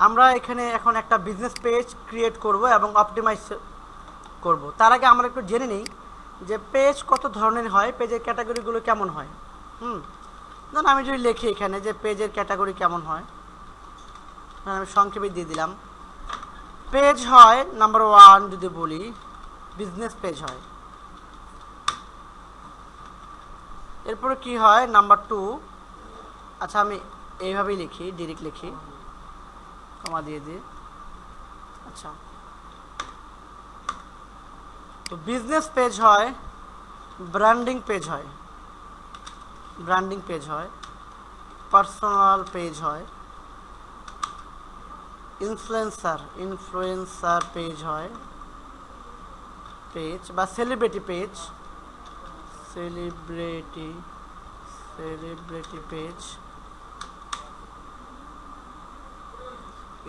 আমরা এখানে এখন একটা বিজনেস পেজ ক্রিয়েট করব এবং অপটিমাইজ করব। তার আগে আমরা একটু জেনে নিই যে পেজ কত ধরনের হয়, পেজের ক্যাটাগরিগুলো কেমন হয়। ধরুন আমি যদি লিখি এখানে যে পেজের ক্যাটাগরি কেমন হয়, আমি সংক্ষেপে দিয়ে দিলাম। পেজ হয় নাম্বার 1 যদি বলি বিজনেস পেজ হয়। এরপরে কি হয় নাম্বার 2, আচ্ছা আমি এইভাবেই লিখি, ডিরেক্ট লিখি, কমা দিয়ে দিই। আচ্ছা, তো বিজনেস পেজ হয়, ব্র্যান্ডিং পেজ হয়, ব্র্যান্ডিং পেজ হয়, পার্সোনাল পেজ হয়, ইনফ্লুয়েন্সার পেজ হয়, পেজ বা celebrity page, celebrity page,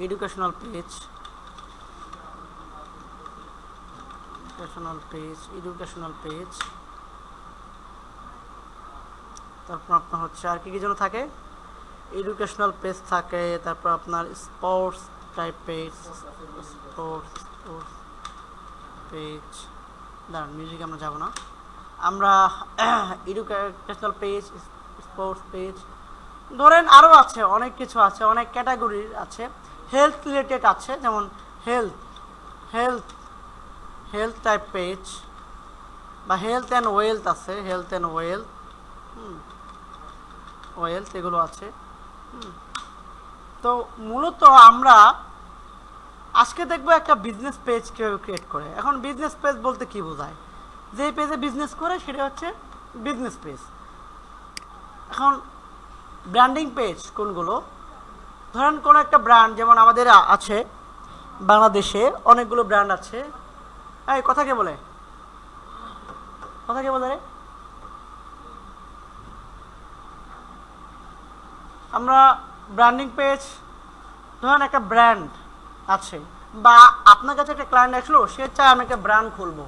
educational page, educational page, তারপর আপনার হচ্ছে আর কি যেন থাকে, এডুকেশনাল পেজ থাকে, তারপর আপনার sports type page, sports page, দাঁড়ান মিউজিক আমরা যাব না, আমরা এডুকেশনাল পেজ, স্পোর্টস পেজ, ধরেন আরও আছে অনেক কিছু আছে, অনেক ক্যাটাগরির আছে, হেলথ রিলেটেড আছে, যেমন হেলথ টাইপ পেজ বা হেলথ অ্যান্ড ওয়েলথ আছে, হেলথ অ্যান্ড ওয়েলথ এগুলো আছে। তো মূলত আমরা আজকে দেখবো একটা বিজনেস পেজ কীভাবে ক্রিয়েট করে। এখন বিজনেস পেজ বলতে কি বোঝায়, যে পেজে বিজনেস করে সেটা হচ্ছে বিজনেস পেজ। এখন ব্র্যান্ডিং পেজ কোনগুলো, ধরেন কোনো একটা ব্র্যান্ড, যেমন আমাদের আছে বাংলাদেশে অনেকগুলো ব্র্যান্ড আছে। এই কথা কে বলে রে? আমরা ব্র্যান্ডিং পেজ, ধরেন একটা ব্র্যান্ড আছে বা আপনার কাছে একটা ক্লায়েন্ট আসলো, সে চায় আমি একটা ব্র্যান্ড খুলবো,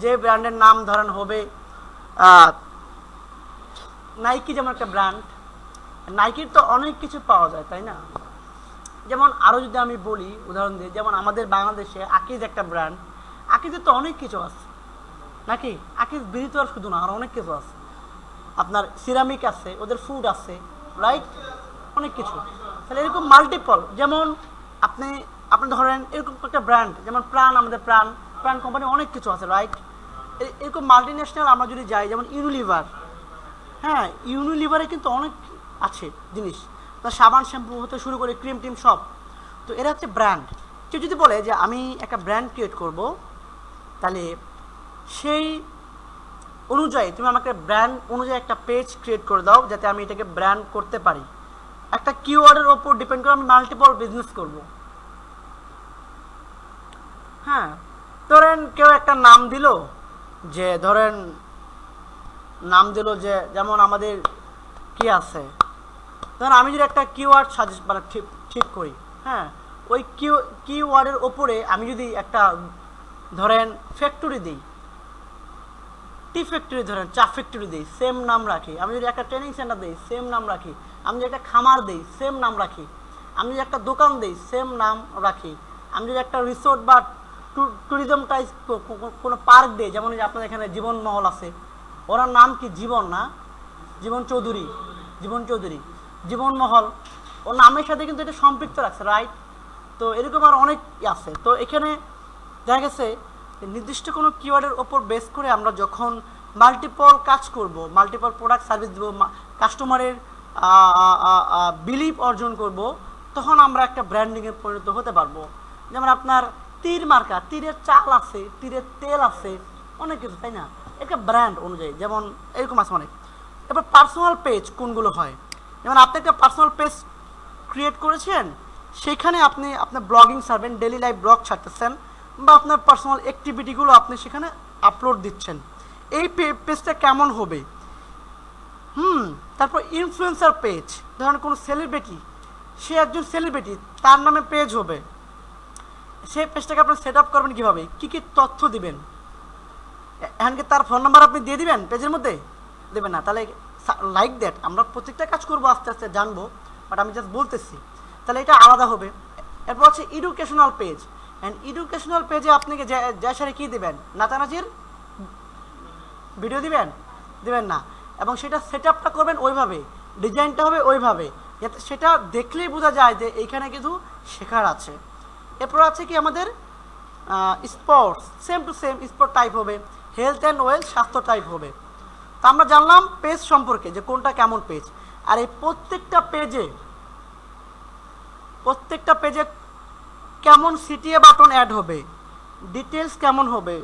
যে ব্র্যান্ডের নাম ধরেন হবে নাইকি, যেমন একটা ব্র্যান্ড। নাইকির তো অনেক কিছু পাওয়া যায়, তাই না? যেমন আরও যদি আমি বলি উদাহরণ দিই, যেমন আমাদের বাংলাদেশে আকিজ একটা ব্র্যান্ড, আকিজের তো অনেক কিছু আছে নাকি, আকিজ বিড়ি তো আর শুধু না, আর অনেক কিছু আছে, আপনার সিরামিক আছে, ওদের ফুড আছে, রাইট, অনেক কিছু। তাহলে এরকম মাল্টিপল, যেমন আপনি ধরেন এরকম একটা ব্র্যান্ড, যেমন প্রাণ, আমাদের প্রাণ কোম্পানি অনেক কিছু আছে, রাইট। এরকম মাল্টি ন্যাশনাল আমরা যদি যাই, যেমন ইউনিলিভার, হ্যাঁ ইউনিলিভারে কিন্তু অনেক আছে জিনিস, তার সাবান শ্যাম্পু হতে শুরু করে ক্রিম টিম সব। তো এরা হচ্ছে ব্র্যান্ড। কেউ যদি বলে যে আমি একটা ব্র্যান্ড ক্রিয়েট করব, তাহলে সেই অনুযায়ী তুমি আমাকে ব্র্যান্ড অনুযায়ী একটা পেজ ক্রিয়েট করে দাও, যাতে আমি এটাকে ব্র্যান্ড করতে পারি। একটা কিওয়ার্ডের ওপর ডিপেন্ড করে আমি মাল্টিপল বিজনেস করব। হ্যাঁ, ধরেন কেউ একটা নাম দিল, যে ধরেন নাম দিল যে যেমন আমাদের কি আছে, ধরেন আমি যদি একটা কিওয়ার্ড সাজেস্ট মানে ঠিক করি, হ্যাঁ ওই কিওয়ার্ডের ওপরে আমি যদি একটা ধরেন ফ্যাক্টরি দিই, টি ফ্যাক্টরি, ধরেন চা ফ্যাক্টরি দিই, সেম নাম রাখি। আমি যদি একটা ট্রেনিং সেন্টার দিই, সেম নাম রাখি। আমি যদি একটা খামার দিই, সেম নাম রাখি। আমি যদি একটা দোকান দিই, সেম নাম রাখি। আমি যদি একটা রিসোর্ট বা ট্যুরিজম টাইপ কোনো পার্ক দিই, যেমন আপনাদের এখানে জীবন মহল আছে, ওনার নাম কি জীবন না, জীবন চৌধুরী, জীবন মহল, ওর নামের সাথে কিন্তু এটা সম্পৃক্ত রাখছে, রাইট। তো এরকম আর অনেক আছে। তো এখানে দেখা গেছে নির্দিষ্ট কোনো কিওয়ার্ডের ওপর বেস করে আমরা যখন মাল্টিপল কাজ করব, মাল্টিপল প্রোডাক্ট সার্ভিস দেবো, কাস্টমারের বিলিভ অর্জন করব, তখন আমরা একটা ব্র্যান্ডিংয়ে পরিণত হতে পারবো। যেমন আপনার তীর মার্কা, তীরের চাল আছে, তীরের তেল আছে, অনেক কিছু, তাই না? একটা ব্র্যান্ড অনুযায়ী যেমন এরকম আছে অনেক। এবার পার্সোনাল পেজ কোনগুলো হয়, যেমন আপনি একটা পার্সোনাল পেজ ক্রিয়েট করেছেন, সেখানে আপনি আপনার ব্লগিং ছাড়বেন, ডেইলি লাইফ ব্লগ ছাড়তেছেন, বা আপনার পার্সোনাল অ্যাক্টিভিটিগুলো আপনি সেখানে আপলোড দিচ্ছেন। এই পেজটা কেমন হবে? তারপর ইনফ্লুয়েন্সার পেজ, ধরেন কোনো সেলিব্রিটি, সে একজন সেলিব্রিটি, তার নামে পেজ হবে, সেই পেজটাকে আপনি সেট আপ করবেন কীভাবে, কী কী তথ্য দিবেন? এখানকে তার ফোন নাম্বার আপনি দিয়ে দিবেন পেজের মধ্যে? দেবেন না। তাহলে লাইক দ্যাট আমরা প্রত্যেকটা কাজ করবো, আস্তে আস্তে জানবো, বাট আমি জাস্ট বলতেছি। তাহলে এটা আলাদা হবে। এরপর হচ্ছে এডুকেশনাল পেজ। অ্যান্ড এডুকেশনাল পেজে আপনাকে যে সারে কী দেবেন, নাচানাচির ভিডিও দিবেন না, এবং সেটা সেট আপটা করবেন ওইভাবে, ডিজাইনটা হবে ওইভাবে যাতে সেটা দেখলেই বোঝা যায় যে এইখানে কিছু শেখার আছে। এরপর আছে কি আমাদের sports, same to same sport type হবে, হেলথ অ্যান্ড ওয়েলথ স্বাস্থ্য টাইপ হবে। তা আমরা জানলাম পেজ সম্পর্কে যে কোনটা কেমন পেজ। আর এই প্রত্যেকটা পেজে কেমন সিটিএ বাটন অ্যাড হবে, ডিটেলস কেমন হবে,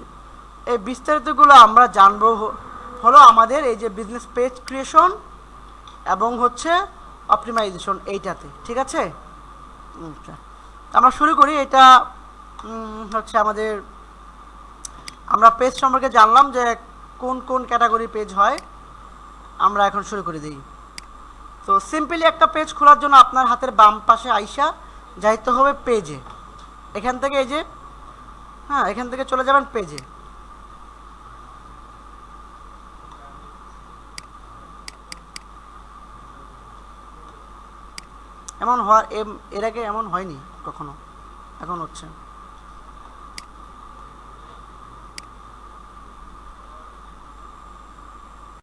এই বিস্তারিতগুলো আমরা জানবো হলো আমাদের এই যে বিজনেস পেজ ক্রিয়েশন এবং হচ্ছে অপটিমাইজেশন এইটাতে। ঠিক আছে, আমরা শুরু করি। এটা হচ্ছে আমাদের, আমরা পেজ সম্পর্কে জানলাম যে কোন কোন ক্যাটাগরি পেজ হয়। আমরা এখন শুরু করে দিই। তো সিম্পলি একটা পেজ খোলার জন্য আপনার হাতের বাম পাশে আইসা যাইতে হবে পেজে। এখান থেকে এই যে এখান থেকে চলে যাবেন পেজে। এমন হওয়ার এর আগে এমন হয়নি কখনো, এখন হচ্ছে।